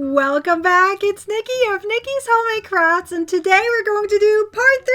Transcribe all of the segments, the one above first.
Welcome back. It's Nikki of Nikki's Homemade Crafts, and today we're going to do part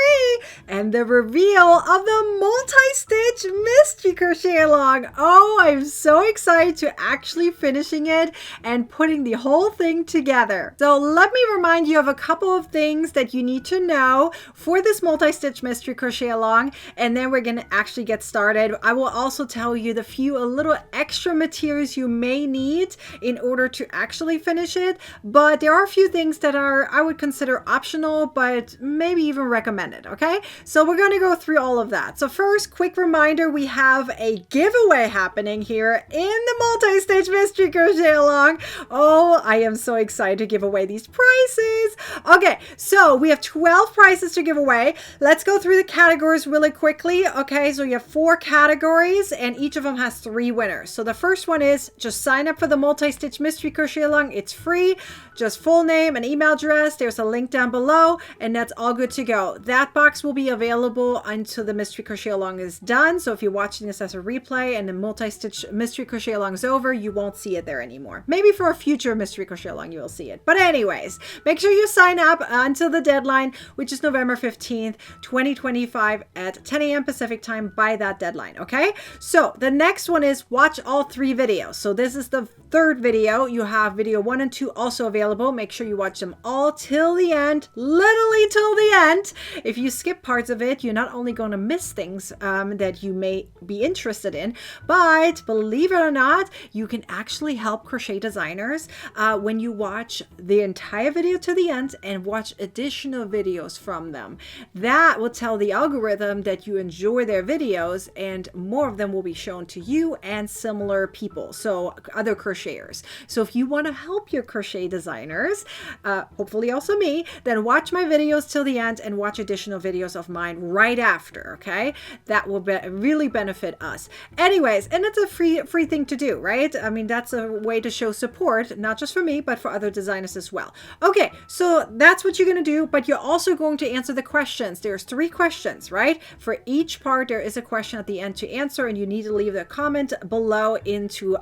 3 and the reveal of the multi-stitch mystery crochet along. Oh, I'm so excited to actually finishing it and putting the whole thing together. So let me remind you of a couple of things that you need to know for this multi-stitch mystery crochet along, and then we're going to actually get started. I will also tell you a little extra materials you may need in order to actually finish it, but there are a few things that I would consider optional, but maybe even recommended. Okay, so we're going to go through all of that. So first, quick reminder, we have a giveaway happening here in the multi-stitch mystery crochet along. Oh, I am so excited to give away these prizes. Okay, so we have 12 prizes to give away. Let's go through the categories really quickly. Okay, so you have 4 categories and each of them has 3 winners. So the first one is just sign up for the multi-stitch mystery crochet along. It's free, just full name and email address. There's a link down below and that's all good to go. That box will be available until the mystery crochet along is done. So if you're watching this as a replay and the multi-stitch mystery crochet along is over, you won't see it there anymore. Maybe for a future mystery crochet along you will see it. But anyways, make sure you sign up until the deadline, which is November 15th, 2025 at 10 a.m. Pacific time by that deadline. Okay, so the next one is watch all 3 videos. So this is the 3rd video. You have video 1 and 2 also available. Make sure you watch them all till the end, literally till the end. If you skip parts of it, you're not only going to miss things that you may be interested in, but believe it or not, you can actually help crochet designers when you watch the entire video to the end and watch additional videos from them. That will tell the algorithm that you enjoy their videos and more of them will be shown to you and similar people, so other crocheters. So if you want to help your crochet designers, hopefully also me, then watch my videos till the end and watch additional videos of mine right after. Okay, that will really benefit us. Anyways, and it's a free thing to do, right? I mean, that's a way to show support, not just for me, but for other designers as well. Okay, so that's what you're going to do, but you're also going to answer the questions. There's 3 questions, right? For each part, there is a question at the end to answer, and you need to leave a comment below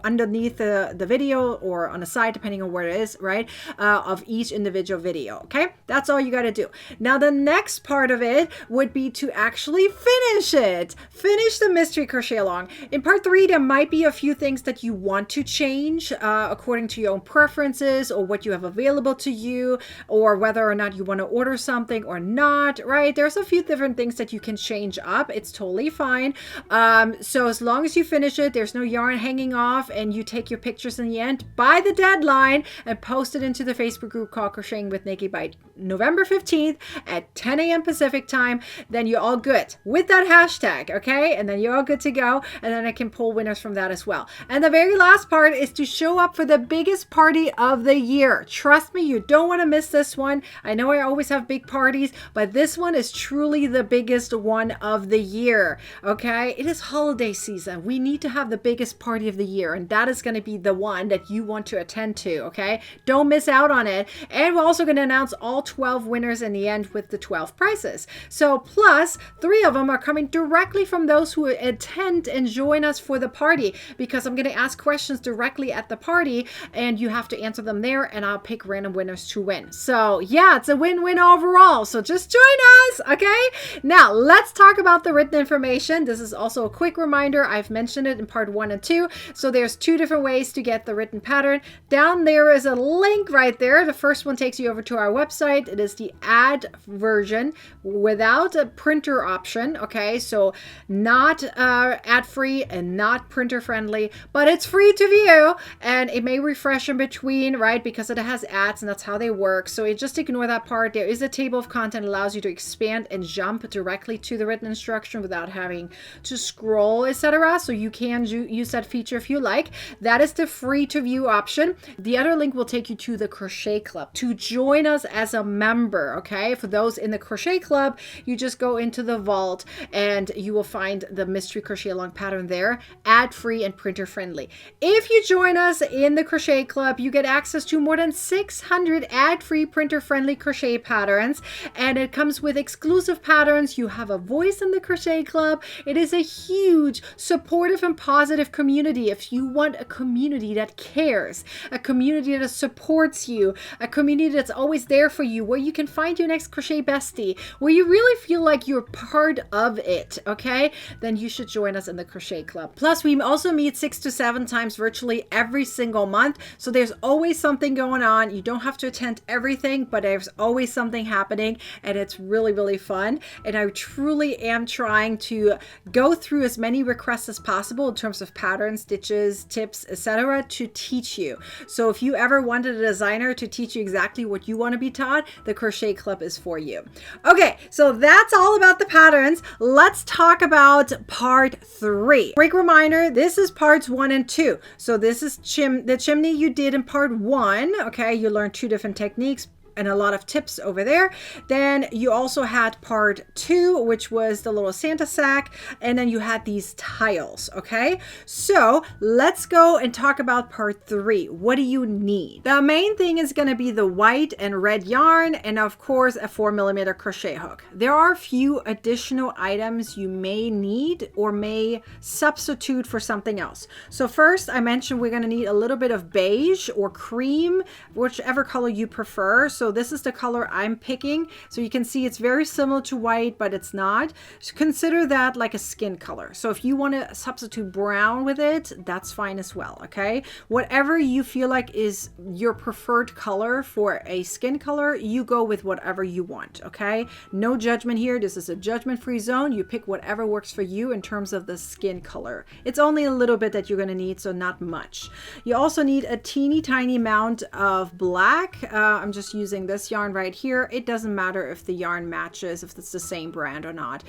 underneath the video or on the side, depending on where it is, right? Of each individual video. Okay, that's all you got to do. Now, the next part of it would be to actually finish it. Finish the mystery crochet along. In part 3, there might be a few things that you want to change according to your own preferences or what you have available to you, or whether or not you want to order something or not, right? There's a few different things that you can change up. It's totally fine. So as long as you finish it, there's no yarn hanging off, and you take your pictures in the end by the deadline and post it into the Facebook group called Crocheting with Nikki by November 15th at 10 a.m. Pacific time, then you're all good with that hashtag, okay? And then you're all good to go, and then I can pull winners from that as well. And the very last part is to show up for the biggest party of the year. Trust me, you don't want to miss this one. I know I always have big parties, but this one is truly the biggest one of the year, okay? It is holiday season. We need to have the biggest party of the year, and that is going to be the one that you want to attend to, okay? Don't miss out on it. And we're also going to announce all 12 winners in the end with the 12 prizes. So plus 3 of them are coming directly from those who attend and join us for the party, because I'm going to ask questions directly at the party and you have to answer them there, and I'll pick random winners to win. So yeah, it's a win-win overall. So just join us, okay? Now let's talk about the written information. This is also a quick reminder. I've mentioned it in part 1 and 2. So there's 2 different ways to get the written pattern. Down there is a link right there. The first one takes you over to our website. It is the ad version without a printer option. Okay, so not ad free and not printer friendly, but it's free to view, and it may refresh in between, right? Because it has ads and that's how they work. So just ignore that part. There is a table of content that allows you to expand and jump directly to the written instruction without having to scroll, etc. So you can use that feature if you like. That is the free to view option. The other link will take you to the Crochet Club to join us as a member. Okay, for those in the Crochet Club, you just go into the vault and you will find the mystery crochet along pattern there, ad free and printer friendly. If you join us in the Crochet Club, you get access to more than 600 ad free printer friendly crochet patterns, and it comes with exclusive patterns. You have a voice in the Crochet Club. It is a huge supportive and positive community. If you want a community that cares, a community that is supports you, a community that's always there for you, where you can find your next crochet bestie, where you really feel like you're part of it, okay? Then you should join us in the Crochet Club. Plus, we also meet 6 to 7 times virtually every single month. So there's always something going on. You don't have to attend everything, but there's always something happening, and it's really, really fun. And I truly am trying to go through as many requests as possible in terms of patterns, stitches, tips, etc. to teach you. So if you ever wanted a designer to teach you exactly what you want to be taught, the Crochet Club is for you. Okay, so that's all about the patterns. Let's talk about part 3. Quick reminder, this is parts 1 and 2. So this is the chimney you did in part 1. Okay, you learned 2 different techniques and a lot of tips over there. Then you also had part 2, which was the little Santa sack, and then you had these tiles. Okay, so let's go and talk about part 3. What do you need? The main thing is going to be the white and red yarn, and of course a 4mm crochet hook. There are a few additional items you may need or may substitute for something else. So first, I mentioned we're going to need a little bit of beige or cream, whichever color you prefer. So this is the color I'm picking. So you can see it's very similar to white, but it's not. So consider that like a skin color. So if you want to substitute brown with it, that's fine as well. Okay, whatever you feel like is your preferred color for a skin color, you go with whatever you want. Okay, no judgment here. This is a judgment-free zone. You pick whatever works for you in terms of the skin color. It's only a little bit that you're going to need, so not much. You also need a teeny tiny amount of black. I'm just using this yarn right here. It doesn't matter if the yarn matches, if it's the same brand or not.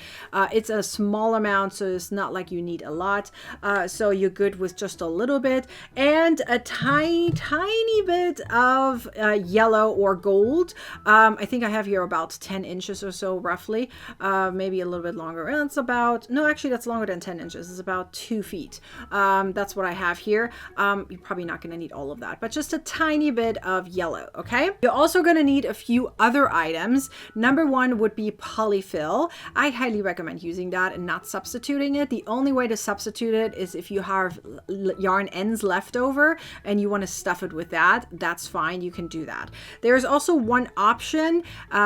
It's a small amount, so it's not like you need a lot. So you're good with just a little bit, and a tiny bit of yellow or gold. I think I have here about 10 inches or so roughly, maybe a little bit longer. And it's about, no, actually that's longer than 10 inches. It's about 2 feet. That's what I have here. You're probably not going to need all of that, but just a tiny bit of yellow. Okay, you're also going to need a few other items. Number 1 would be polyfill. I highly recommend using that and not substituting it. The only way to substitute it is if you have yarn ends left over and you want to stuff it with that. That's fine, you can do that. There's also one option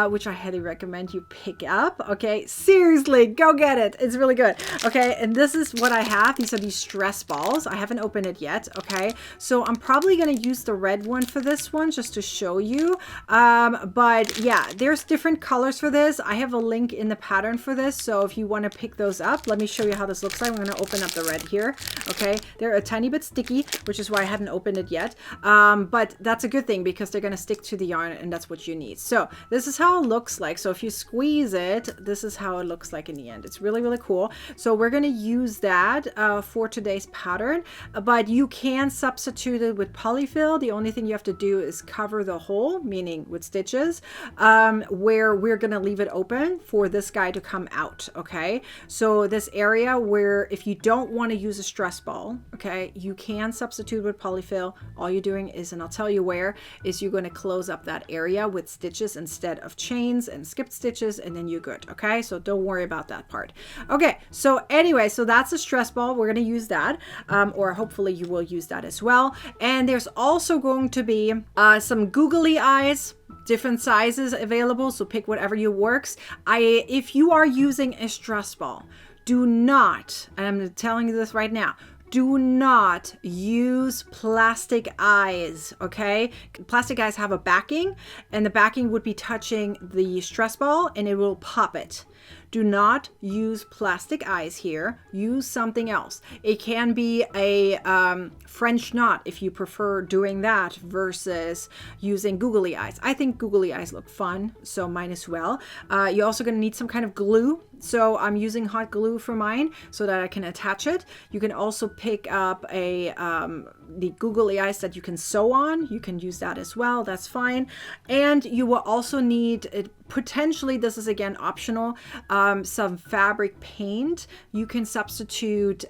which I highly recommend you pick up. Okay, seriously, go get it. It's really good. Okay, and this is what I have. These are these stress balls. I haven't opened it yet. Okay, so I'm probably going to use the red one for this one just to show you. But yeah, there's different colors for this. I have a link in the pattern for this, so if you want to pick those up, let me show you how this looks like. I'm going to open up the red here. Okay, they're a tiny bit sticky, which is why I hadn't opened it yet, but that's a good thing because they're going to stick to the yarn, and that's what you need. So this is how it looks like. So if you squeeze it, this is how it looks like in the end. It's really, really cool. So we're going to use that for today's pattern, but you can substitute it with polyfill. The only thing you have to do is cover the hole, meaning with stitches, where we're going to leave it open for this guy to come out. Okay, so this area where if you don't want to use a stress ball, okay, you can substitute with polyfill. All you're doing is, and I'll tell you where, is you're going to close up that area with stitches instead of chains and skipped stitches, and then you're good. Okay, so don't worry about that part. Okay, so anyway, so that's a stress ball. We're going to use that, or hopefully you will use that as well. And there's also going to be some googly eyes, different sizes available, so pick whatever you works. If you are using a stress ball, do not, and I'm telling you this right now, do not use plastic eyes. Okay, plastic eyes have a backing, and the backing would be touching the stress ball and it will pop it. Do not use plastic eyes here. Use something else. It can be a French knot if you prefer doing that versus using googly eyes. I think googly eyes look fun, so might as well. You're also going to need some kind of glue. So I'm using hot glue for mine so that I can attach it. You can also pick up the googly eyes that you can sew on. You can use that as well. That's fine. And you will also need potentially, this is again optional, some fabric paint. You can substitute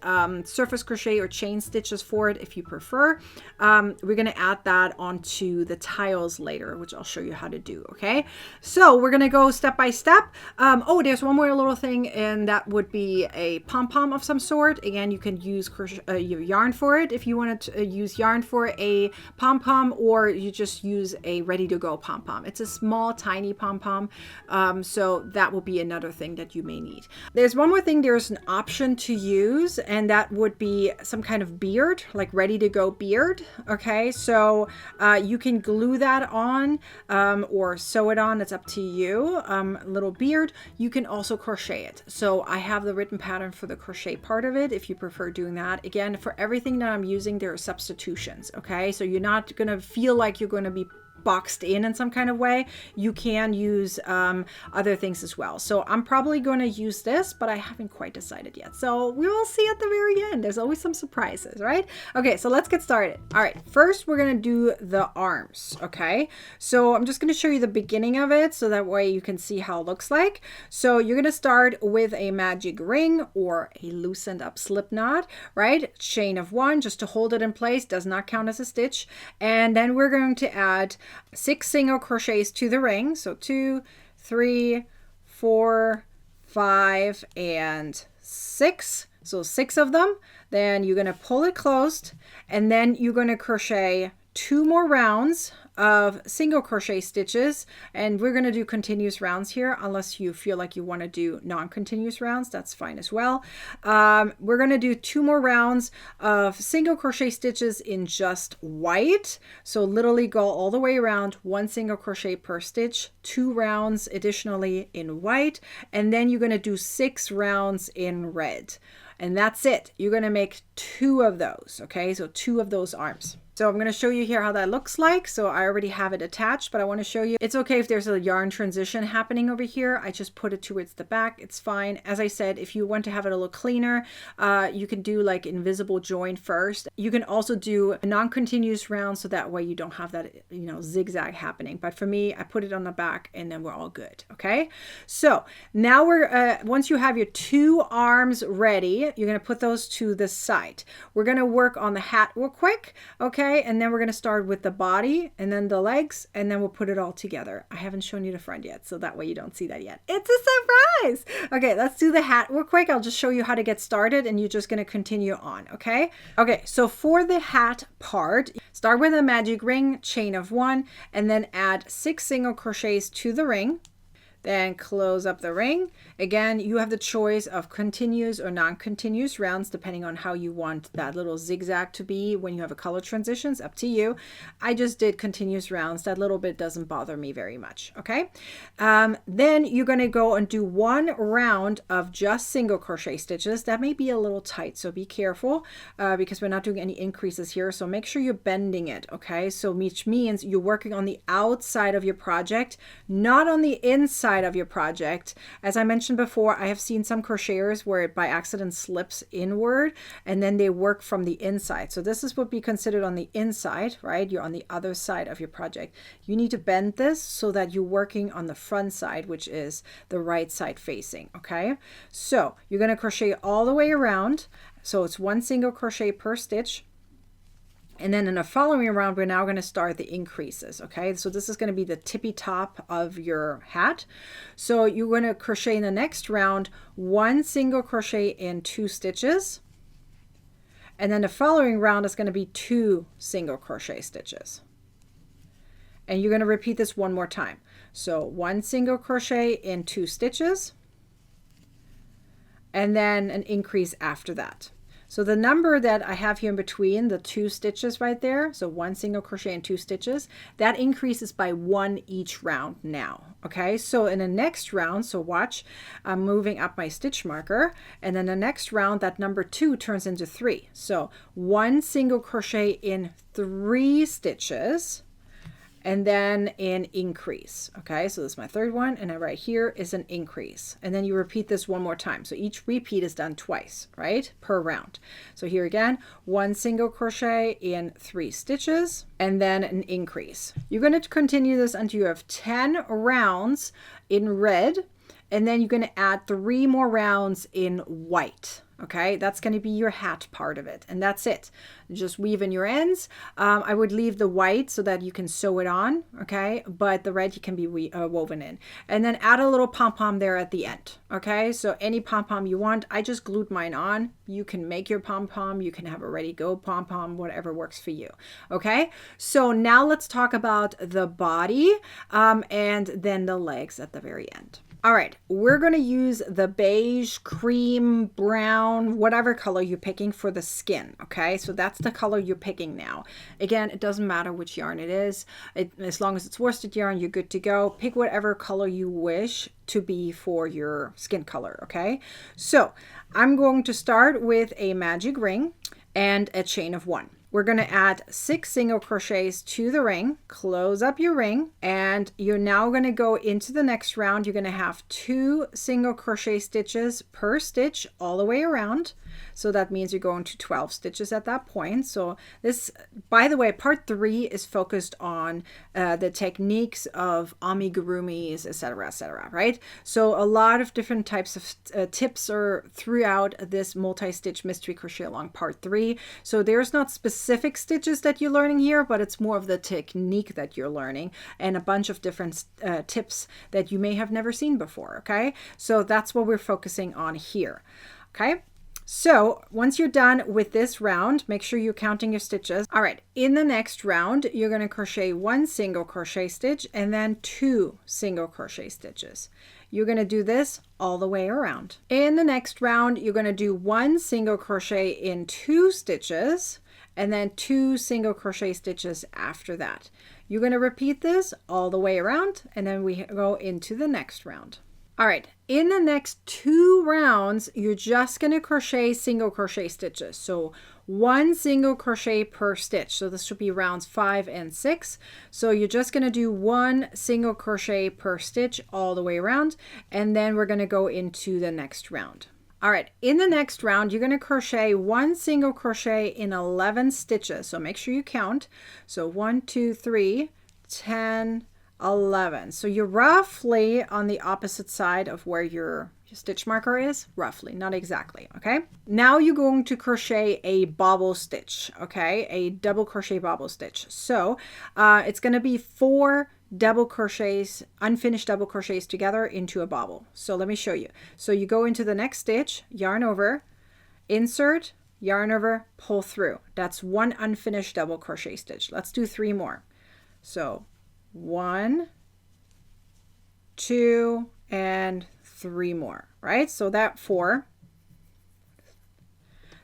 surface crochet or chain stitches for it if you prefer. We're going to add that onto the tiles later, which I'll show you how to do. Okay, so we're going to go step by step. Oh, there's one more little thing, and that would be a pom-pom of some sort. Again, you can use your yarn for it if you want to use yarn for a pom-pom, or you just use a ready-to-go pom-pom. It's a small, tiny pom-pom, so that will be another thing that you may need. There's one more thing. There's an option to use, and that would be some kind of beard, like ready-to-go beard. Okay, so you can glue that on or sew it on. It's up to you. Little beard. You can also crochet it. So I have the written pattern for the crochet part of it if you prefer doing that. Again, for everything that I'm using, there are substitutions. Okay, so you're not going to feel like you're going to be boxed in some kind of way. You can use other things as well. So I'm probably going to use this, but I haven't quite decided yet. So we will see at the very end. There's always some surprises, right? Okay, so let's get started. All right, first we're going to do the arms. Okay, so I'm just going to show you the beginning of it so that way you can see how it looks like. So you're going to start with a magic ring or a loosened up slip knot, right? Chain of 1 just to hold it in place, does not count as a stitch. And then we're going to add 6 single crochets to the ring. So 2, 3, 4, 5, and 6. So 6 of them. Then you're going to pull it closed, and then you're going to crochet 2 more rounds of single crochet stitches, and we're going to do continuous rounds here unless you feel like you want to do non-continuous rounds. That's fine as well. We're going to do 2 more rounds of single crochet stitches in just white, so literally go all the way around, 1 single crochet per stitch, 2 rounds additionally in white, and then you're going to do 6 rounds in red, and that's it. You're going to make 2 of those. Okay, so 2 of those arms. So I'm going to show you here how that looks like. So I already have it attached, but I want to show you. It's okay if there's a yarn transition happening over here. I just put it towards the back. It's fine. As I said, if you want to have it a little cleaner, you can do like invisible join first. You can also do a non-continuous round, so that way you don't have that, zigzag happening. But for me, I put it on the back and then we're all good. Okay. So now we're, once you have your 2 arms ready, you're going to put those to the side. We're going to work on the hat real quick. Okay. And then we're going to start with the body and then the legs, and then we'll put it all together. I haven't shown you the front yet, so that way you don't see that yet. It's a surprise. Okay, let's do the hat real quick. I'll just show you how to get started, and you're just going to continue on. Okay. Okay. So for the hat part, start with a magic ring, chain of 1, and then add 6 single crochets to the ring. Then close up the ring. Again, you have the choice of continuous or non-continuous rounds depending on how you want that little zigzag to be when you have a color transition. It's up to you. I just did continuous rounds. That little bit doesn't bother me very much. Okay. Then you're going to go and do 1 round of just single crochet stitches. That may be a little tight, so be careful because we're not doing any increases here. So make sure you're bending it. Okay. So which means you're working on the outside of your project, not on the inside of your project. As I mentioned before, I have seen some crocheters where it by accident slips inward and then they work from the inside. So this is what be considered on the inside, right? You're on the other side of your project. You need to bend this so that you're working on the front side, which is the right side facing. Okay. So you're going to crochet all the way around. So it's 1 single crochet per stitch. And then in the following round, we're now going to start the increases. Okay, so this is going to be the tippy top of your hat. So you're going to crochet in the next round 1 single crochet in 2 stitches. And then the following round is going to be 2 single crochet stitches. And you're going to repeat this 1 more time. So 1 single crochet in 2 stitches. And then an increase after that. So the number that I have here in between the 2 stitches right there, so 1 single crochet and 2 stitches, that increases by 1 each round now. Okay, so in the next round, so watch, I'm moving up my stitch marker, and then the next round, that number 2 turns into 3. So 1 single crochet in 3 stitches, and then an increase. Okay, so this is my third one, and then right here is an increase. And then you repeat this one more time. So each repeat is done twice, right, per round. So here again, 1 single crochet in 3 stitches, and then an increase. You're going to continue this until you have 10 rounds in red, and then you're going to add 3 more rounds in white. Okay, that's going to be your hat part of it, and that's it. Just weave in your ends. I would leave the white so that you can sew it on, okay, but the red you can be woven in, and then add a little pom-pom there at the end. Okay, so any pom-pom you want. I just glued mine on. You can make your pom-pom, you can have a ready-go pom-pom, whatever works for you. Okay, so now let's talk about the body and then the legs at the very end. All right, we're going to use the beige, cream, brown, whatever color you're picking for the skin, okay? So that's the color you're picking now. Again, it doesn't matter which yarn it is. As long as it's worsted yarn, you're good to go. Pick whatever color you wish to be for your skin color, okay? So I'm going to start with a magic ring and a chain of 1. We're going to add 6 single crochets to the ring, close up your ring, and you're now going to go into the next round. You're going to have 2 single crochet stitches per stitch all the way around. So that means you're going to 12 stitches at that point. So this, by the way, part 3 is focused on the techniques of amigurumis, etc., right? So a lot of different types of tips are throughout this multi-stitch mystery crochet along part 3. So there's not specific stitches that you're learning here, but it's more of the technique that you're learning and a bunch of different tips that you may have never seen before, okay? So that's what we're focusing on here, okay? So once you're done with this round, make sure you're counting your stitches. All right, in the next round, you're going to crochet 1 single crochet stitch and then 2 single crochet stitches. You're going to do this all the way around. In the next round, you're going to do 1 single crochet in 2 stitches and then 2 single crochet stitches after that. You're going to repeat this all the way around, and then we go into the next round. All right, in the next 2 rounds, you're just going to crochet single crochet stitches. So 1 single crochet per stitch. So this should be rounds 5 and 6. So you're just going to do 1 single crochet per stitch all the way around, and then we're going to go into the next round. All right, in the next round, you're going to crochet 1 single crochet in 11 stitches. So make sure you count. So 1, 2, 3, 10, 11. So you're roughly on the opposite side of where your stitch marker is, roughly, not exactly, okay? Now you're going to crochet a bobble stitch, okay? A double crochet bobble stitch. So it's going to be 4 double crochets, unfinished double crochets together into a bobble. So let me show you. So you go into the next stitch, yarn over, insert, yarn over, pull through. That's 1 unfinished double crochet stitch. Let's do 3 more. So 1, 2, and 3 more, right? So that 4.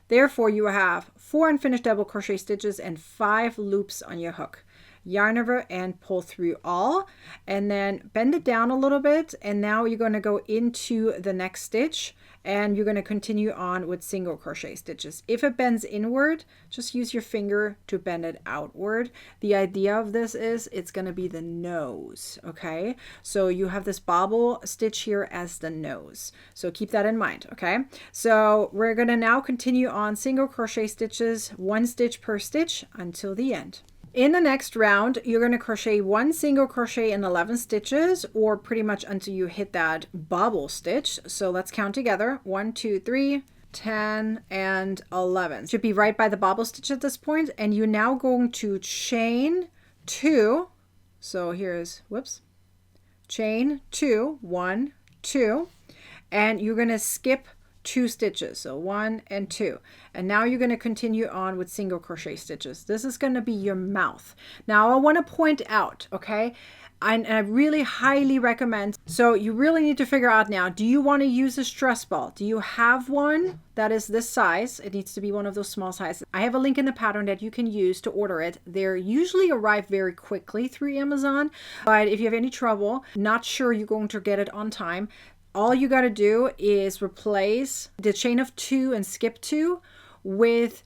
Therefore, you have 4 unfinished double crochet stitches and 5 loops on your hook. Yarn over and pull through all, and then bend it down a little bit, and now you're going to go into the next stitch, and you're going to continue on with single crochet stitches. If it bends inward, just use your finger to bend it outward. The idea of this is it's going to be the nose, okay? So you have this bobble stitch here as the nose. So keep that in mind, okay? So we're going to now continue on single crochet stitches, 1 stitch per stitch until the end. In the next round, you're going to crochet 1 single crochet in 11 stitches, or pretty much until you hit that bobble stitch. So let's count together. 1, 2, 3, 10, and 11. Should be right by the bobble stitch at this point. And you're now going to chain 2. So here's, whoops, chain 2, 1, 2, and you're going to skip 2 stitches, so 1 and 2, and now you're going to continue on with single crochet stitches. This is going to be your mouth. Now I want to point out, okay, and I really highly recommend, so you really need to figure out now, do you want to use a stress ball? Do you have one that is this size? It needs to be one of those small sizes. I have a link in the pattern that you can use to order it. They're usually arrive very quickly through Amazon, but if you have any trouble, not sure you're going to get it on time, all you got to do is replace the chain of 2 and skip 2 with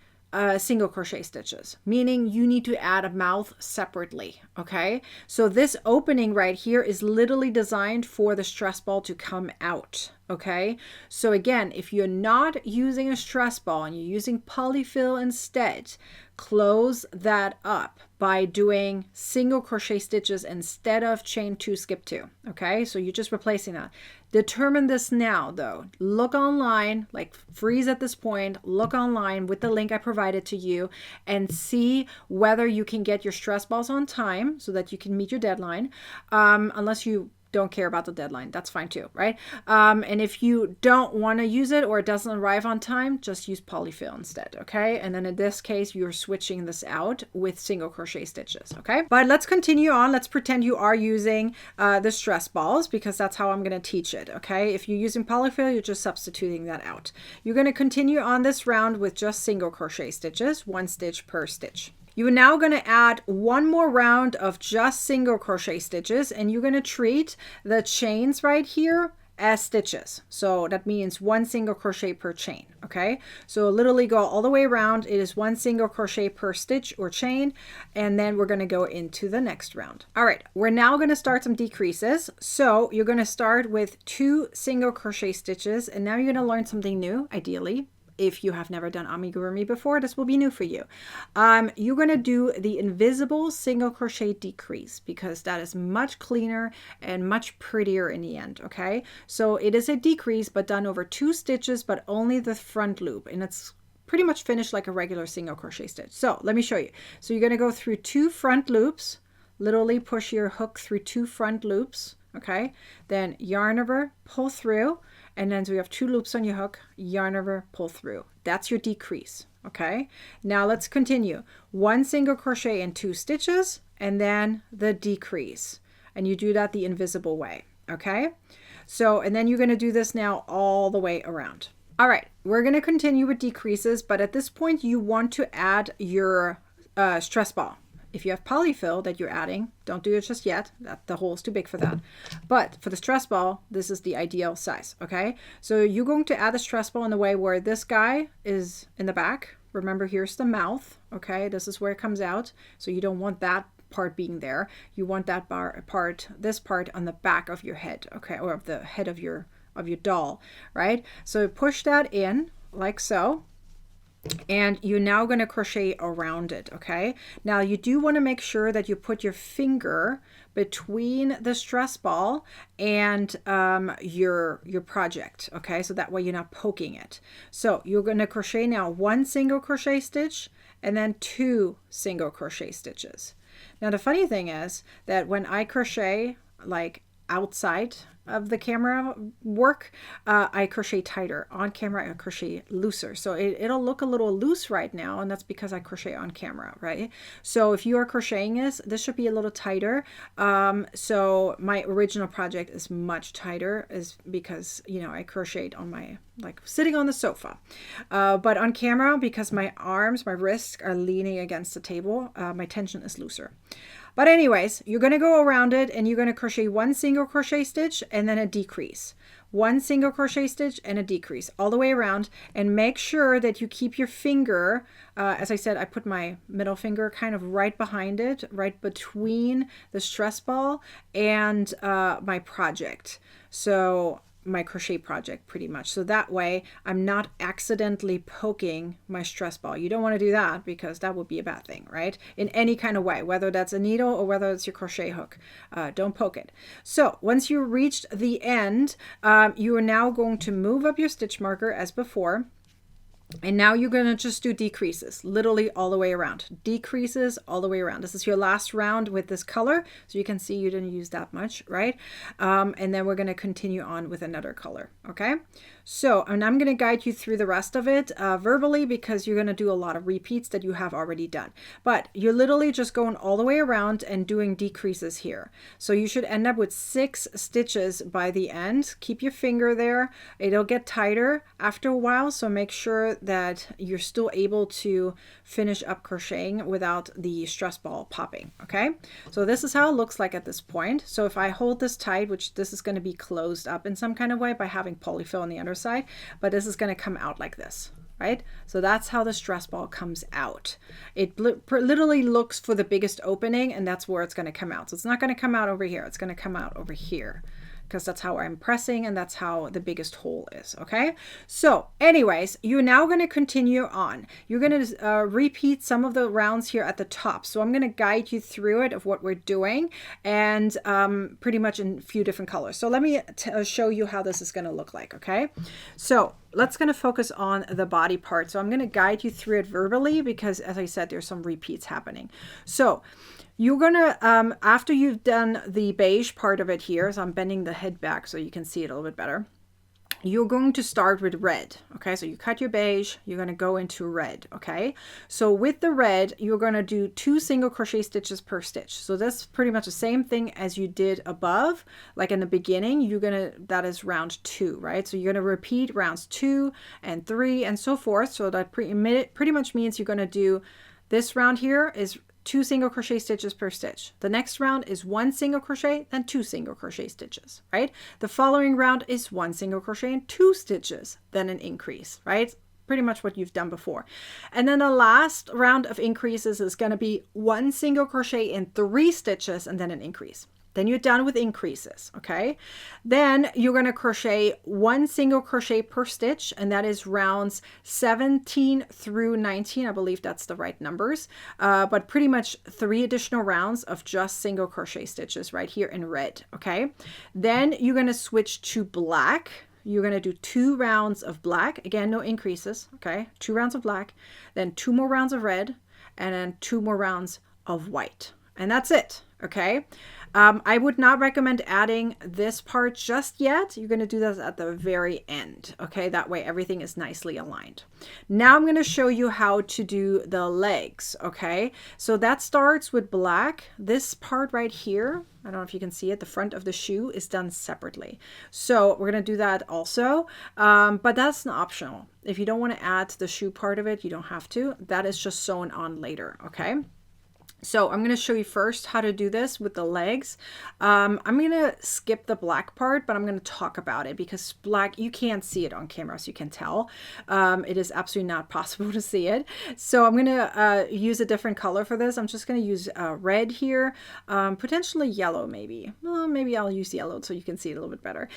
single crochet stitches, meaning you need to add a mouth separately. Okay, so this opening right here is literally designed for the stress ball to come out. Okay, so again, if you're not using a stress ball and you're using polyfill instead, close that up by doing single crochet stitches instead of chain 2, skip 2. Okay, so you're just replacing that. Determine this now though. Look online, like freeze at this point, look online with the link I provided to you and see whether you can get your stress balls on time so that you can meet your deadline. Unless you don't care about the deadline, that's fine too, right? And if you don't want to use it or it doesn't arrive on time, just use polyfill instead. Okay, and then in this case you're switching this out with single crochet stitches. Okay, but let's continue on. Let's pretend you are using the stress balls, because that's how I'm going to teach it. Okay, if you're using polyfill, you're just substituting that out. You're going to continue on this round with just single crochet stitches, 1 stitch per stitch. You are now going to add one more round of just single crochet stitches, and you're going to treat the chains right here as stitches. So that means 1 single crochet per chain. Okay, so literally go all the way around. It is 1 single crochet per stitch or chain, and then we're going to go into the next round. All right, we're now going to start some decreases. So you're going to start with 2 single crochet stitches, and now you're going to learn something new, ideally. If you have never done amigurumi before, this will be new for you. You're going to do the invisible single crochet decrease, because that is much cleaner and much prettier in the end. Okay, so it is a decrease but done over 2 stitches, but only the front loop, and it's pretty much finished like a regular single crochet stitch. So let me show you. So you're going to go through 2 front loops, literally push your hook through 2 front loops. Okay, then yarn over, pull through, and then so you have 2 loops on your hook, yarn over, pull through. That's your decrease. Okay, now let's continue. 1 single crochet in 2 stitches, and then the decrease, and you do that the invisible way. Okay, so and then you're going to do this now all the way around. All right, we're going to continue with decreases, but at this point you want to add your stress ball. If you have polyfill that you're adding, don't do it just yet. The hole is too big for that. But for the stress ball, this is the ideal size. Okay, so you're going to add the stress ball in the way where this guy is in the back. Remember, here's the mouth. Okay, this is where it comes out. So you don't want that part being there. You want that this part on the back of your head. Okay, or of the head of your doll, right? So push that in like so. And you're now going to crochet around it. Okay, now you do want to make sure that you put your finger between the stress ball and your project. Okay, so that way you're not poking it. So you're going to crochet now 1 single crochet stitch and then 2 single crochet stitches. Now the funny thing is that when I crochet like outside of the camera work, I crochet tighter. On camera I crochet looser, so it'll look a little loose right now, and that's because I crochet on camera, right? So if you are crocheting this should be a little tighter. So my original project is much tighter, is because, you know, I crocheted on my, like sitting on the sofa, but on camera, because my arms, my wrists are leaning against the table, my tension is looser. But anyways, you're going to go around it and you're going to crochet 1 single crochet stitch and then a decrease. 1 single crochet stitch and a decrease all the way around, and make sure that you keep your finger, as I said, I put my middle finger kind of right behind it, right between the stress ball and my project. So my crochet project pretty much. So that way I'm not accidentally poking my stress ball. You don't want to do that, because that would be a bad thing, right? In any kind of way, whether that's a needle or whether it's your crochet hook, don't poke it. So once you reached the end, you are now going to move up your stitch marker as before. And now you're going to just do decreases, literally all the way around. Decreases all the way around. This is your last round with this color. So you can see you didn't use that much, right? And then we're going to continue on with another color, okay? So, and I'm going to guide you through the rest of it verbally, because you're going to do a lot of repeats that you have already done. But you're literally just going all the way around and doing decreases here. So you should end up with 6 stitches by the end. Keep your finger there. It'll get tighter after a while, so make sure that you're still able to finish up crocheting without the stress ball popping, okay? So this is how it looks like at this point. So if I hold this tight, which this is going to be closed up in some kind of way by having polyfill on the underside, but this is going to come out like this. right? So that's how the stress ball comes out. It literally looks for the biggest opening, and that's where it's going to come out. So it's not going to come out over here. It's going to come out over here, because that's how I'm pressing, and that's how the biggest hole is. Okay, so anyways, you're now going to continue on. You're going to repeat some of the rounds here at the top. So I'm going to guide you through it of what we're doing, and pretty much in a few different colors. So let me show you how this is going to look like. Okay, so let's going to focus on the body part. So I'm going to guide you through it verbally, because as I said, there's some repeats happening. So you're going to, after you've done the beige part of it here, so I'm bending the head back so you can see it a little bit better. You're going to start with red. Okay, so you cut your beige, you're going to go into red. Okay, so with the red, you're going to do 2 single crochet stitches per stitch. So that's pretty much the same thing as you did above. Like in the beginning, you're going to, that is round 2, right? So you're going to repeat rounds 2 and 3 and so forth. So that pretty much means you're going to do this round here is 2 single crochet stitches per stitch. The next round is 1 single crochet, then 2 single crochet stitches, right? The following round is 1 single crochet and 2 stitches, then an increase, right? Pretty much what you've done before. And then the last round of increases is going to be 1 single crochet and 3 stitches, and then an increase. Then you're done with increases, okay? Then you're going to crochet 1 single crochet per stitch, and that is rounds 17 through 19. I believe that's the right numbers, but pretty much 3 additional rounds of just single crochet stitches right here in red, okay? Then you're going to switch to black. You're going to do 2 rounds of black. Again, no increases, okay? 2 rounds of black, then 2 more rounds of red, and then 2 more rounds of white. And that's it, okay? I would not recommend adding this part just yet. You're going to do this at the very end, okay? That way everything is nicely aligned. Now I'm going to show you how to do the legs, okay? So that starts with black. This part right here, I don't know if you can see it, the front of the shoe is done separately. So we're going to do that also, but that's an optional. If you don't want to add the shoe part of it, you don't have to. That is just sewn on later, okay? So I'm going to show you first how to do this with the legs. I'm going to skip the black part, but I'm going to talk about it because black, you can't see it on camera, so you can tell. It is absolutely not possible to see it. So I'm going to use a different color for this. I'm just going to use red here, potentially yellow maybe. Well, maybe I'll use yellow so you can see it a little bit better.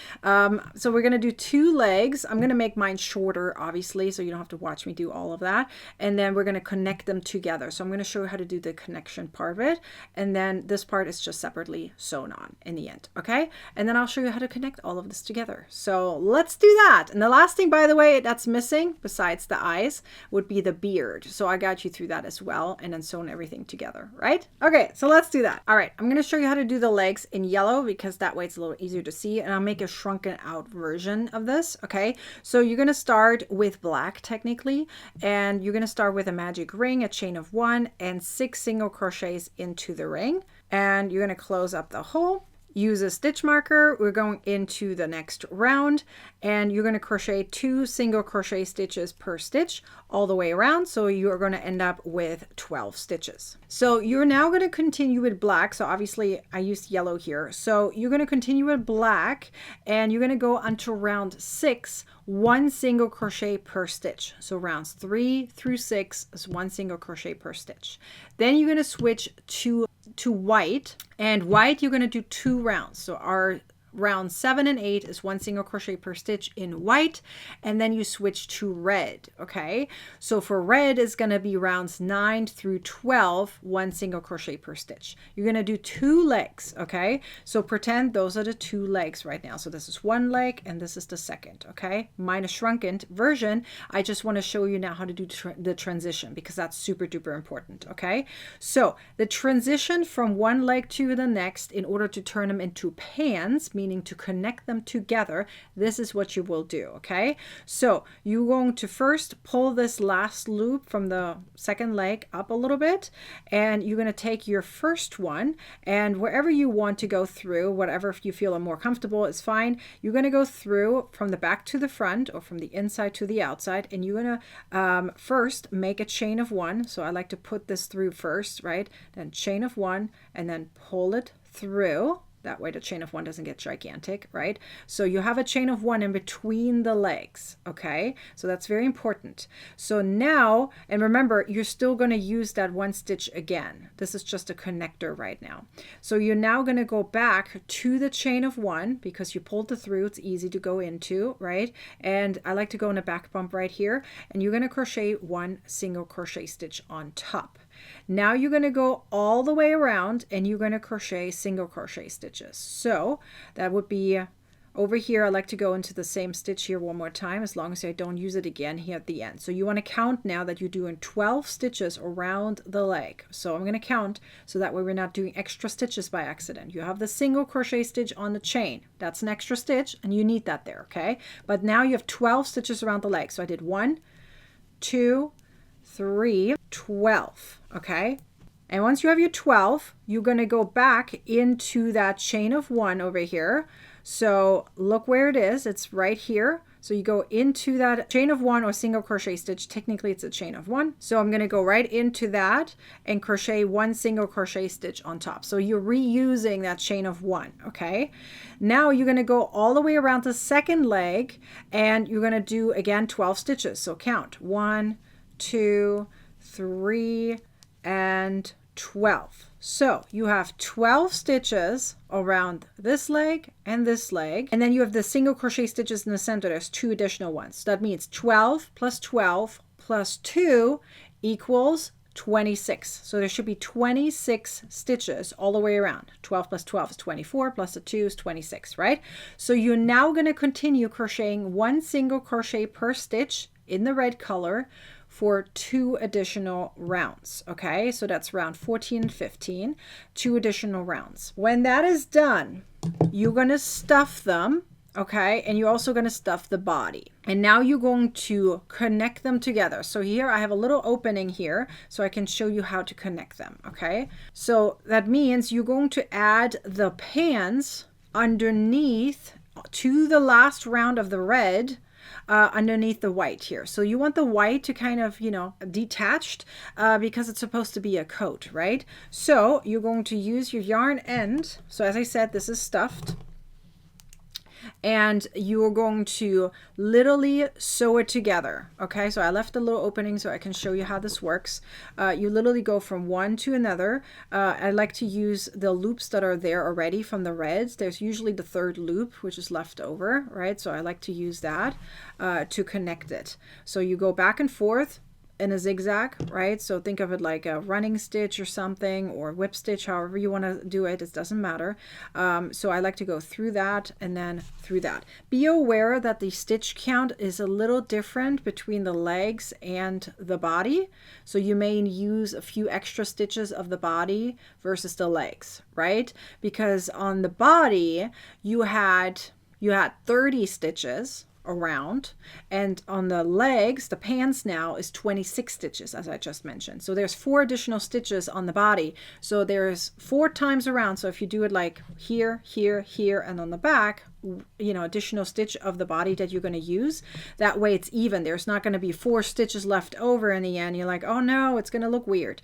So we're going to do 2 legs. I'm going to make mine shorter, obviously, so you don't have to watch me do all of that. And then we're going to connect them together. So I'm going to show you how to do the connection part of it, and then this part is just separately sewn on in the end, okay? And then I'll show you how to connect all of this together. So let's do that. And the last thing, by the way, that's missing besides the eyes would be the beard. So I got you through that as well, and then sewn everything together, right? Okay, so let's do that. All right, I'm going to show you how to do the legs in yellow because that way it's a little easier to see, and I'll make a shrunken out version of this, okay? So you're going to start with black technically, and you're going to start with a magic ring, a chain of 1, and 6 single crochets into the ring, and you're going to close up the hole. Use a stitch marker. We're going into the next round, and you're going to crochet 2 single crochet stitches per stitch all the way around, so you're going to end up with 12 stitches. So you're now going to continue with black. So obviously I used yellow here, so you're going to continue with black, and you're going to go until round 6, 1 single crochet per stitch. So rounds 3 through 6 is 1 single crochet per stitch. Then you're going to switch to white, and white you're going to do 2 rounds. So our round 7 and 8 is 1 single crochet per stitch in white, and then you switch to red, okay? So for red is going to be rounds 9 through 12, 1 single crochet per stitch. You're going to do 2 legs, okay? So pretend those are the 2 legs right now. So this is 1 leg and this is the second, okay? Mine is shrunken version. I just want to show you now how to do the transition because that's super duper important, okay? So the transition from one leg to the next in order to turn them into pans, meaning to connect them together, this is what you will do, okay? So you're going to first pull this last loop from the second leg up a little bit, and you're going to take your first one, and wherever you want to go through, whatever you feel are more comfortable is fine. You're going to go through from the back to the front or from the inside to the outside, and you're going to first make a chain of 1. So I like to put this through first, right? Then chain of 1, and then pull it through. That way the chain of 1 doesn't get gigantic, right? So you have a chain of 1 in between the legs, okay? So that's very important. So now, and remember, you're still going to use that 1 stitch again. This is just a connector right now. So you're now going to go back to the chain of 1 because you pulled it through. It's easy to go into, right? And I like to go in a back bump right here, and you're going to crochet 1 single crochet stitch on top. Now you're going to go all the way around and you're going to crochet single crochet stitches. So that would be over here. I like to go into the same stitch here one more time, as long as I don't use it again here at the end. So you want to count now that you're doing 12 stitches around the leg. So I'm going to count so that way we're not doing extra stitches by accident. You have the single crochet stitch on the chain. That's an extra stitch and you need that there, okay? But now you have 12 stitches around the leg. So I did 1, 2, 3, 12, okay? And once you have your 12, you're going to go back into that chain of 1 over here. So look where it is. It's right here. So you go into that chain of 1 or single crochet stitch. Technically it's a chain of 1. So I'm going to go right into that and crochet 1 single crochet stitch on top. So you're reusing that chain of 1, okay? Now you're going to go all the way around the second leg and you're going to do again 12 stitches. So count 1, 2, 3, and 12. So you have 12 stitches around this leg, and then you have the single crochet stitches in the center. There's 2 additional ones. So that means 12 plus 12 plus 2 equals 26. So there should be 26 stitches all the way around. 12 plus 12 is 24, plus the 2 is 26, right? So you're now going to continue crocheting 1 single crochet per stitch in the red color for 2 additional rounds, okay? So that's round 14 and 15, 2 additional rounds. When that is done, you're going to stuff them, okay? And you're also going to stuff the body. And now you're going to connect them together. So here I have a little opening here so I can show you how to connect them, okay? So that means you're going to add the pans underneath to the last round of the red, underneath the white here. So you want the white to kind of, you know, detached because it's supposed to be a coat, right? So you're going to use your yarn end. So as I said, this is stuffed. And you're going to literally sew it together. Okay, so I left a little opening so I can show you how this works. You literally go from one to another. I like to use the loops that are there already from the reds. There's usually the third loop, which is left over, right? So I like to use that to connect it. So you go back and forth in a zigzag, right? So think of it like a running stitch or something, or whip stitch, however you want to do it. It doesn't matter. So I like to go through that and then through that. Be aware that the stitch count is a little different between the legs and the body. So you may use a few extra stitches of the body versus the legs, right? Because on the body, you had 30 stitches around, and on the legs, the pants now is 26 stitches, as I just mentioned. So there's 4 additional stitches on the body. So there's 4 times around. So if you do it like here, here, here, and on the back, you know, additional stitch of the body that you're going to use. That way it's even. There's not going to be 4 stitches left over in the end. You're like, oh no, it's going to look weird.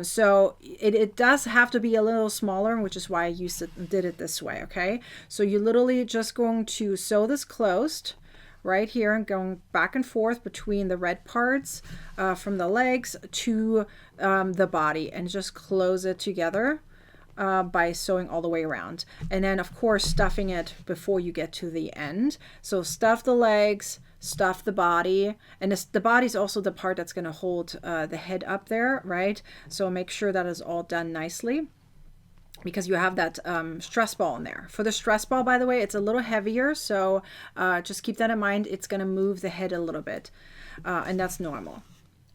So it does have to be a little smaller, which is why I did it this way. Okay, so you're literally just going to sew this closed right here and going back and forth between the red parts from the legs to the body, and just close it together by sewing all the way around. And then of course stuffing it before you get to the end. So stuff the legs, stuff the body, and the body is also the part that's going to hold the head up there, right? So make sure that is all done nicely, because you have that stress ball in there. For the stress ball, by the way, it's a little heavier, so just keep that in mind. It's going to move the head a little bit, and that's normal,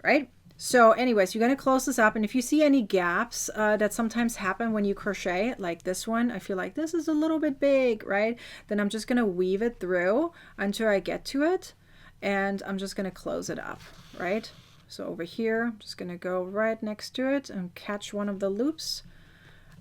right? So anyways, you're going to close this up, and if you see any gaps that sometimes happen when you crochet, like this one, I feel like this is a little bit big, right? Then I'm just going to weave it through until I get to it, and I'm just going to close it up, right? So over here, I'm just going to go right next to it and catch one of the loops,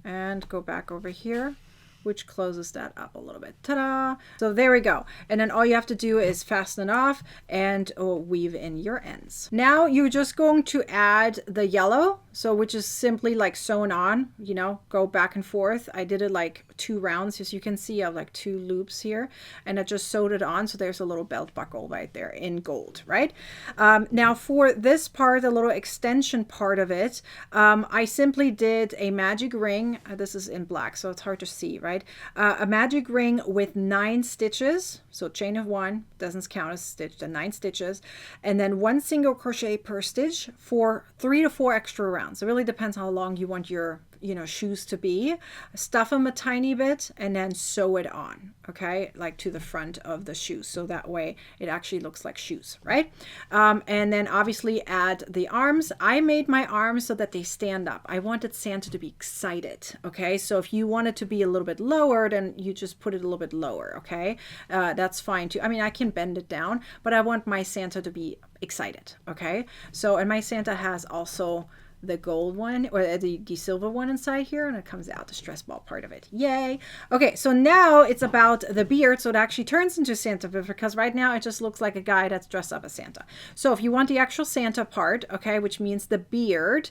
and go back over here, which closes that up a little bit. Ta-da! So there we go. And then all you have to do is fasten it off and weave in your ends. Now you're just going to add the yellow, so which is simply like sewn on, you know, go back and forth. I did it like 2 rounds, as you can see. I have like 2 loops here, and I just sewed it on, so there's a little belt buckle right there in gold, right? Now for this part, the little extension part of it, I simply did a magic ring. This is in black, so it's hard to see, right? A magic ring with 9 stitches, so chain of 1 doesn't count as stitched, and 9 stitches, and then 1 single crochet per stitch for 3 to 4 extra rounds. It really depends how long you want your shoes to be. Stuff them a tiny bit and then sew it on, okay, like to the front of the shoes, so that way it actually looks like shoes, right? And then obviously add the arms. I made my arms so that they stand up. I wanted Santa to be excited, okay? So if you want it to be a little bit lower, then you just put it a little bit lower, okay? That's fine too. I mean, I can bend it down, but I want my Santa to be excited, okay? So, and my Santa has also the gold one, or the silver one inside here, and it comes out, the stress ball part of it. Yay. Okay, so now it's about the beard, so it actually turns into Santa, because right now it just looks like a guy that's dressed up as Santa. So if you want the actual Santa part, okay, which means the beard,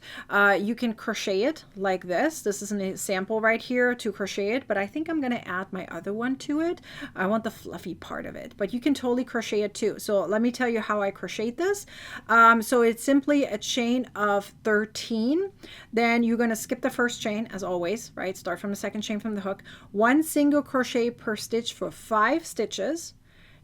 you can crochet it like this. This is a sample right here to crochet it, but I think I'm going to add my other one to it. I want the fluffy part of it, but you can totally crochet it too. So let me tell you how I crochet this. So it's simply a chain of 13. Then you're going to skip the first chain as always, right? Start from the second chain from the hook. 1 single crochet per stitch for 5 stitches,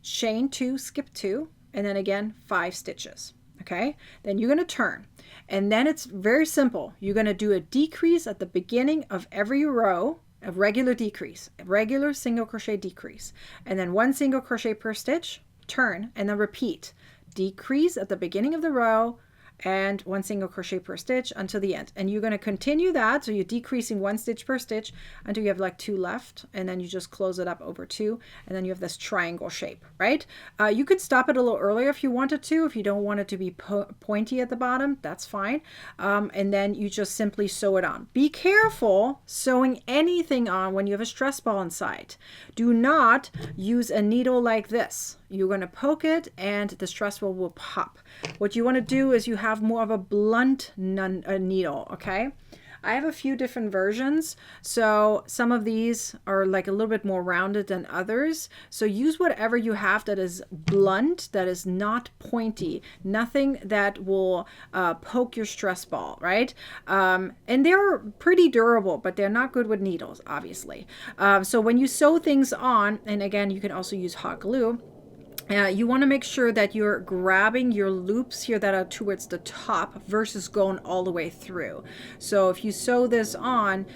chain 2, skip 2, and then again 5 stitches. Okay, then you're going to turn, and then it's very simple. You're going to do a decrease at the beginning of every row, a regular decrease, a regular single crochet decrease, and then 1 single crochet per stitch, turn, and then repeat. Decrease at the beginning of the row, and 1 single crochet per stitch until the end. And you're going to continue that, so you're decreasing 1 stitch per stitch until you have like 2 left, and then you just close it up over 2, and then you have this triangle shape, right? You could stop it a little earlier if you wanted to. If you don't want it to be pointy at the bottom, that's fine. And then you just simply sew it on. Be careful sewing anything on when you have a stress ball inside. Do not use a needle like this. You're going to poke it and the stress ball will pop. What you want to do is you have more of a blunt needle, okay? I have a few different versions, so some of these are like a little bit more rounded than others. So use whatever you have that is blunt, that is not pointy, nothing that will poke your stress ball, right? And they're pretty durable, but they're not good with needles, obviously. So when you sew things on, and again, you can also use hot glue, you want to make sure that you're grabbing your loops here that are towards the top versus going all the way through. So if you sew this on,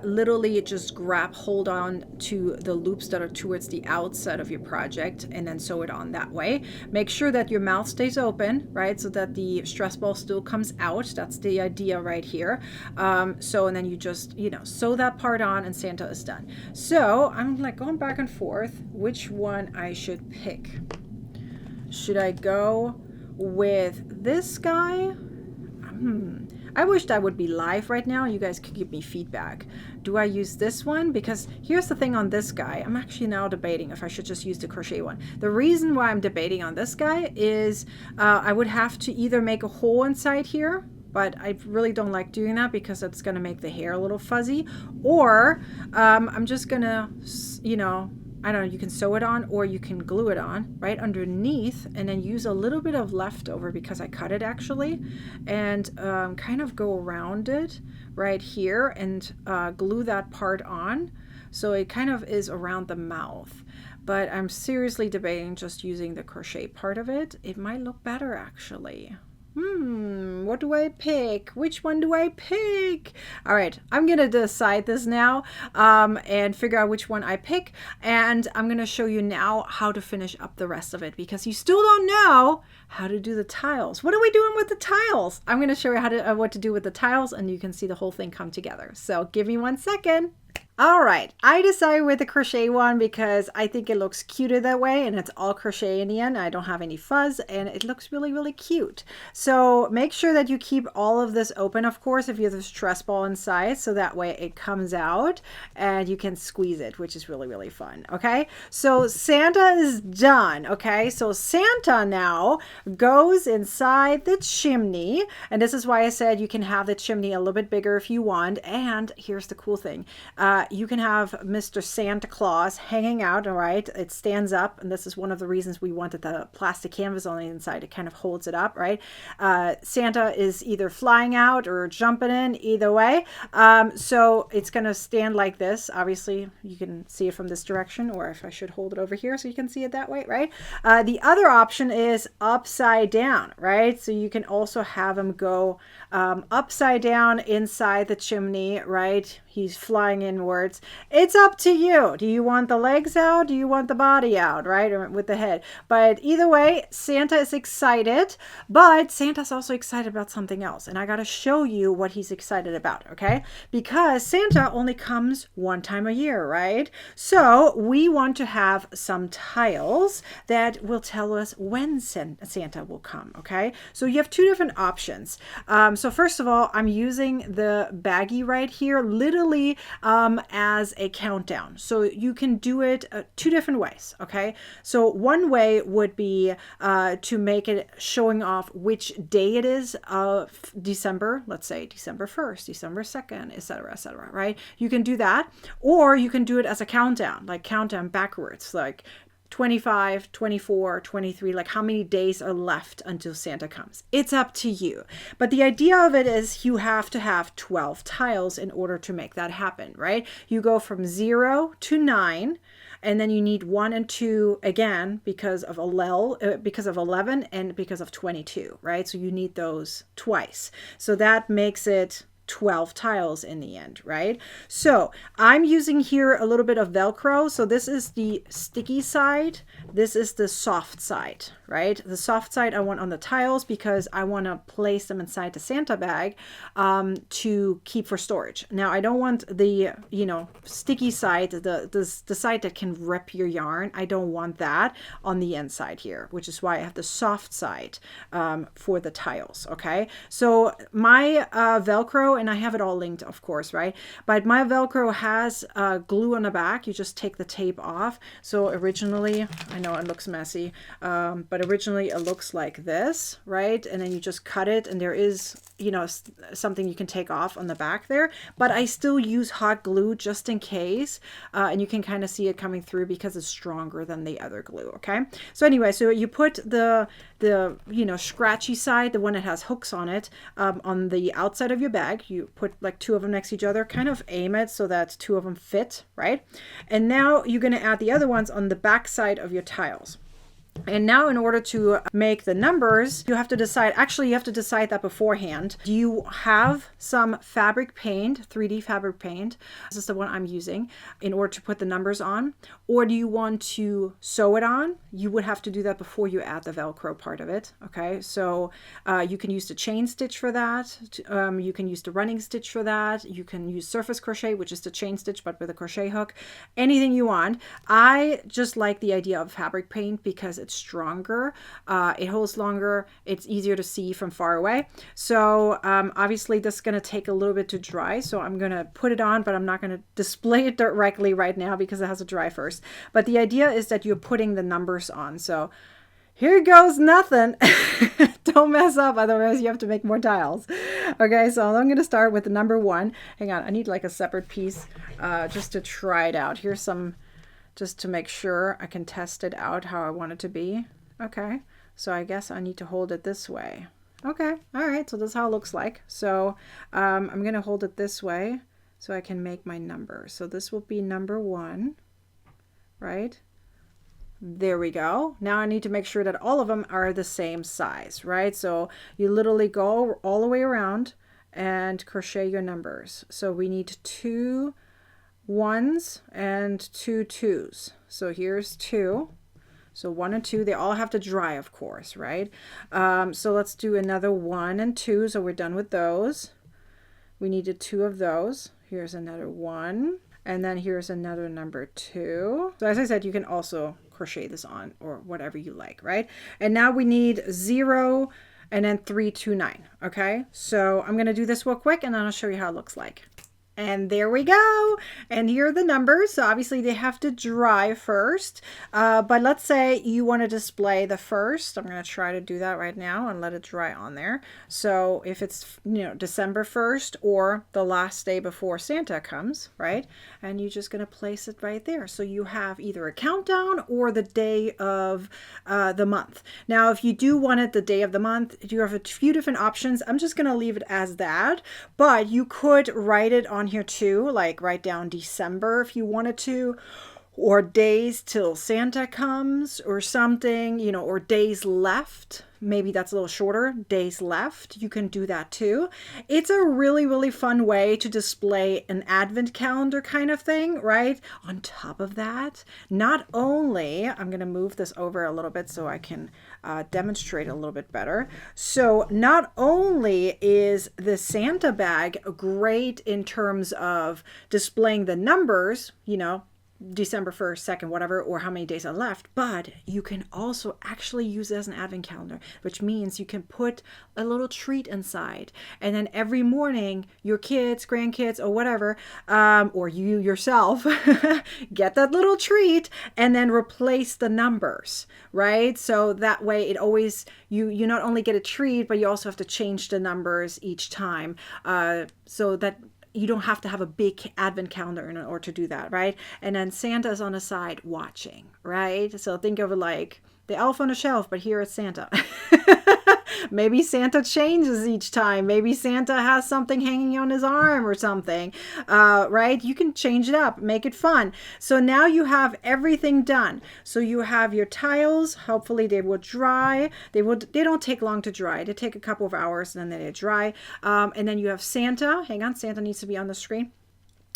literally just hold on to the loops that are towards the outside of your project and then sew it on that way. Make sure that your mouth stays open, right? So that the stress ball still comes out. That's the idea right here. And then you just, sew that part on and Santa is done. So I'm like going back and forth which one I should pick. Should I go with this guy? I wish that would be live right now. You guys could give me feedback. Do I use this one? Because here's the thing on this guy. I'm actually now debating if I should just use the crochet one. The reason why I'm debating on this guy is I would have to either make a hole inside here, but I really don't like doing that because it's going to make the hair a little fuzzy. Or I'm just going to, I don't know, you can sew it on or you can glue it on right underneath and then use a little bit of leftover because I cut it actually, and kind of go around it right here and glue that part on so it kind of is around the mouth. But I'm seriously debating just using the crochet part of it. It might look better actually. What do I pick? Which one do I pick? All right, I'm going to decide this now and figure out which one I pick. And I'm going to show you now how to finish up the rest of it because you still don't know how to do the tiles. What are we doing with the tiles? I'm going to show you how to what to do with the tiles, and you can see the whole thing come together. So give me 1 second. All right, I decided with the crochet one because I think it looks cuter that way, and it's all crochet in the end. I don't have any fuzz and it looks really, really cute. So make sure that you keep all of this open, of course, if you have the stress ball inside, so that way it comes out and you can squeeze it, which is really, really fun. Okay, so Santa is done. Okay, so Santa now goes inside the chimney, and this is why I said you can have the chimney a little bit bigger if you want. And here's the cool thing. you can have Mr. Santa Claus hanging out, all right? It stands up, and this is one of the reasons we wanted the plastic canvas on the inside. It kind of holds it up, right? Santa is either flying out or jumping in, either way. So it's going to stand like this. Obviously, you can see it from this direction, or if I should hold it over here so you can see it that way, right? The other option is upside down, right? So you can also have him go upside down inside the chimney, right? He's flying inwards. It's up to you. Do you want the legs out? Do you want the body out, right? Or with the head? But either way, Santa is excited, but Santa's also excited about something else. And I got to show you what he's excited about, okay? Because Santa only comes one time a year, right? So we want to have some tiles that will tell us when Santa will come, okay? So you have two different options. So first of all, I'm using the baggie right here, literally as a countdown. So you can do it two different ways, okay? So one way would be to make it showing off which day it is of December, let's say December 1st, December 2nd, etc., right? You can do that, or you can do it as a countdown, like countdown backwards, like 25, 24, 23, like how many days are left until Santa comes. It's up to you. But the idea of it is you have to have 12 tiles in order to make that happen, right? You go from 0 to 9, and then you need 1 and 2 again because of 11 and because of 22, right? So you need those twice. So that makes it 12 tiles in the end, right? So I'm using here a little bit of Velcro. So this is the sticky side. This is the soft side, right? The soft side I want on the tiles because I want to place them inside the Santa bag to keep for storage. Now I don't want the, sticky side, the side that can rip your yarn. I don't want that on the inside here, which is why I have the soft side for the tiles, okay? So my Velcro, and I have it all linked, of course, right? But my Velcro has glue on the back. You just take the tape off. So originally, I know it looks messy, but originally it looks like this, right? And then you just cut it, and there is, something you can take off on the back there. But I still use hot glue just in case, and you can kind of see it coming through because it's stronger than the other glue, okay? So anyway, so you put the scratchy side, the one that has hooks on it, on the outside of your bag. You put like 2 of them next to each other, kind of aim it so that 2 of them fit, right? And now you're going to add the other ones on the back side of your tiles. And now in order to make the numbers, you have to decide, actually you have to decide that beforehand. Do you have some fabric paint, 3D fabric paint? This is the one I'm using in order to put the numbers on. Or do you want to sew it on? You would have to do that before you add the Velcro part of it. Okay, so you can use the chain stitch for that. You can use the running stitch for that. You can use surface crochet, which is the chain stitch, but with a crochet hook. Anything you want. I just like the idea of fabric paint because it's stronger, it holds longer, it's easier to see from far away. So obviously this is going to take a little bit to dry, so I'm going to put it on, but I'm not going to display it directly right now because it has to dry first. But the idea is that you're putting the numbers on. So here goes nothing. Don't mess up, otherwise you have to make more tiles. Okay, so I'm going to start with the number 1. Hang on, I need like a separate piece just to try it out. Here's some, just to make sure I can test it out how I want it to be. Okay, so I guess I need to hold it this way. Okay, all right, so this is how it looks like. So I'm going to hold it this way so I can make my number. So this will be number 1, right? There we go. Now I need to make sure that all of them are the same size, right? So you literally go all the way around and crochet your numbers. So we need 2 1s and 2 2s. So here's 2. So 1 and 2, they all have to dry, of course, right? So let's do another 1 and 2. So we're done with those. We needed 2 of those. Here's another 1. And then here's another number 2. So as I said, you can also crochet this on or whatever you like, right? And now we need 0 and then 3 2 9. Okay, so I'm going to do this real quick and then I'll show you how it looks like. And there we go. And here are the numbers. So obviously they have to dry first. But let's say you want to display the first. I'm going to try to do that right now and let it dry on there. So if it's, December 1st or the last day before Santa comes, right? And you're just going to place it right there. So you have either a countdown or the day of the month. Now, if you do want it the day of the month, you have a few different options. I'm just going to leave it as that, but you could write it on here too, like write down December if you wanted to, or days till Santa comes or something, or days left. Maybe that's a little shorter, days left. You can do that too. It's a really, really fun way to display an advent calendar kind of thing, right? On top of that, not only, I'm going to move this over a little bit so I can demonstrate a little bit better. So not only is the Santa bag great in terms of displaying the numbers, December 1st, 2nd, whatever, or how many days are left, but you can also actually use it as an advent calendar, which means you can put a little treat inside. And then every morning, your kids, grandkids, or whatever, or you yourself, get that little treat and then replace the numbers, right? So that way it always, you not only get a treat, but you also have to change the numbers each time, so that you don't have to have a big advent calendar in order to do that, right? And then Santa's on the side watching, right? So think of it like the elf on the shelf, but here it's Santa. Maybe Santa changes each time. Maybe Santa has something hanging on his arm or something, right? You can change it up, make it fun. So now you have everything done. So you have your tiles. Hopefully they will dry. They don't take long to dry. They take a couple of hours and then they dry. And then you have Santa. Hang on, Santa needs to be on the screen.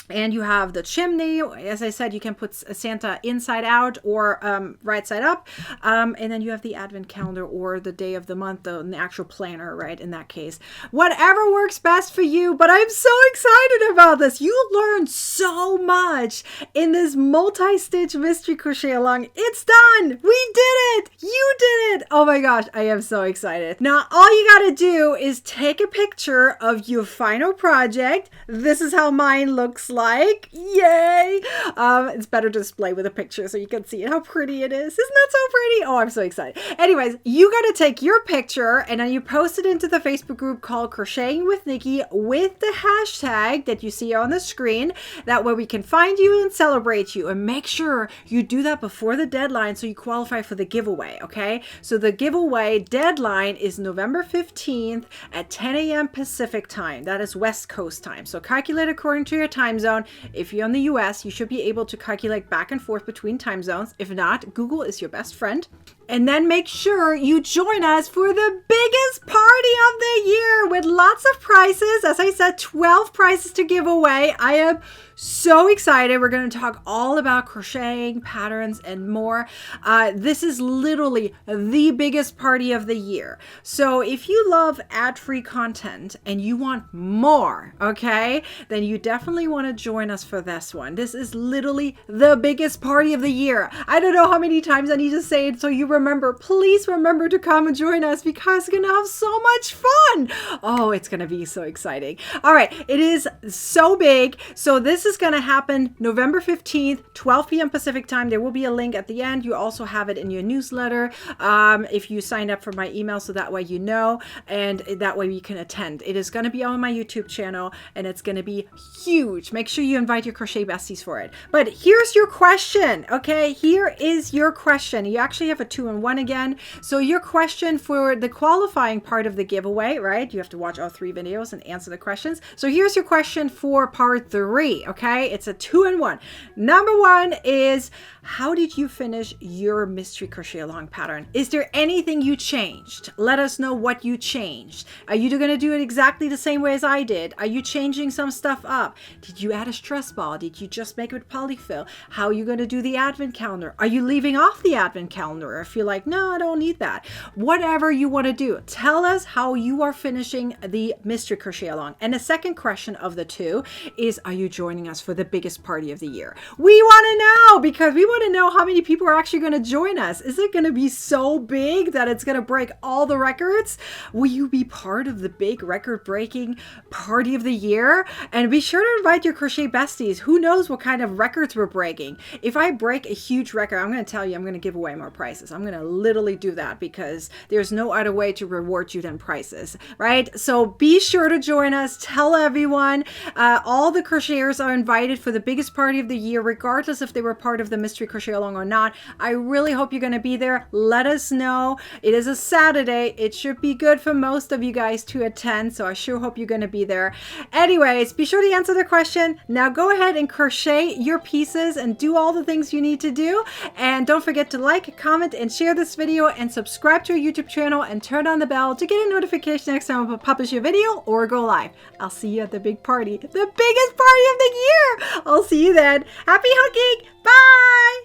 And you have the chimney. As I said, you can put Santa inside out or right side up. And then you have the advent calendar or the day of the month, the actual planner, right? In that case, whatever works best for you. But I'm so excited about this. You learned so much in this multi-stitch mystery crochet along. It's done. We did it. You did it. Oh my gosh. I am so excited. Now, all you got to do is take a picture of your final project. This is how mine looks like. Yay! It's better to display with a picture so you can see how pretty it is. Isn't that so pretty? Oh, I'm so excited. Anyways, you got to take your picture and then you post it into the Facebook group called Crocheting with Nikki with the hashtag that you see on the screen. That way we can find you and celebrate you. And make sure you do that before the deadline so you qualify for the giveaway, okay? So the giveaway deadline is November 15th at 10 a.m. Pacific time. That is West Coast time. So calculate according to your time zone. If you're in the US, you should be able to calculate back and forth between time zones. If not, Google is your best friend. And then make sure you join us for the biggest party of the year with lots of prizes. As I said, 12 prizes to give away. I am so excited. We're going to talk all about crocheting, patterns, and more. This is literally the biggest party of the year. So if you love ad-free content and you want more, okay, then you definitely want to join us for this one. This is literally the biggest party of the year. I don't know how many times I need to say it so you remember. Please remember to come and join us because we're going to have so much fun. Oh, it's going to be so exciting. All right. It is so big. So this is going to happen November 15th, 12 p.m. Pacific time. There will be a link at the end. You also have it in your newsletter if you sign up for my email, so that way you know, and that way you can attend. It is going to be on my YouTube channel and it's going to be huge. Make sure you invite your crochet besties for it. But here's your question, okay? Here is your question. You actually have a 2-in-1 again. So your question for the qualifying part of the giveaway, right? You have to watch all 3 videos and answer the questions. So here's your question for part 3, okay? It's a 2-in-1. Number 1 is, how did you finish your mystery crochet along pattern? Is there anything you changed? Let us know what you changed. Are you going to do it exactly the same way as I did? Are you changing some stuff up? Did you add a stress ball? Did you just make it with polyfill? How are you going to do the advent calendar? Are you leaving off the advent calendar? Or if you're like, no, I don't need that. Whatever you want to do, tell us how you are finishing the mystery crochet along. And the second question of the 2 is, are you joining us for the biggest party of the year? We want to know because we want to know how many people are actually going to join us. Is it going to be so big that it's going to break all the records? Will you be part of the big record-breaking party of the year? And be sure to invite your crochet besties. Who knows what kind of records we're breaking? If I break a huge record, I'm going to tell you, I'm going to give away more prizes. I'm going to literally do that because there's no other way to reward you than prizes, right? So be sure to join us. Tell everyone. All the crocheters are invited for the biggest party of the year, regardless if they were part of the mystery crochet along or not. I really hope you're going to be there. Let us know. It is a Saturday. It should be good for most of you guys to attend, so I sure hope you're going to be there. Anyways, be sure to answer the question. Now go ahead and crochet your pieces and do all the things you need to do. And don't forget to like, comment, and share this video, and subscribe to our YouTube channel and turn on the bell to get a notification next time I publish a video or go live. I'll see you at the big party, the biggest party of the year. I'll see you then. Happy hooking. Bye.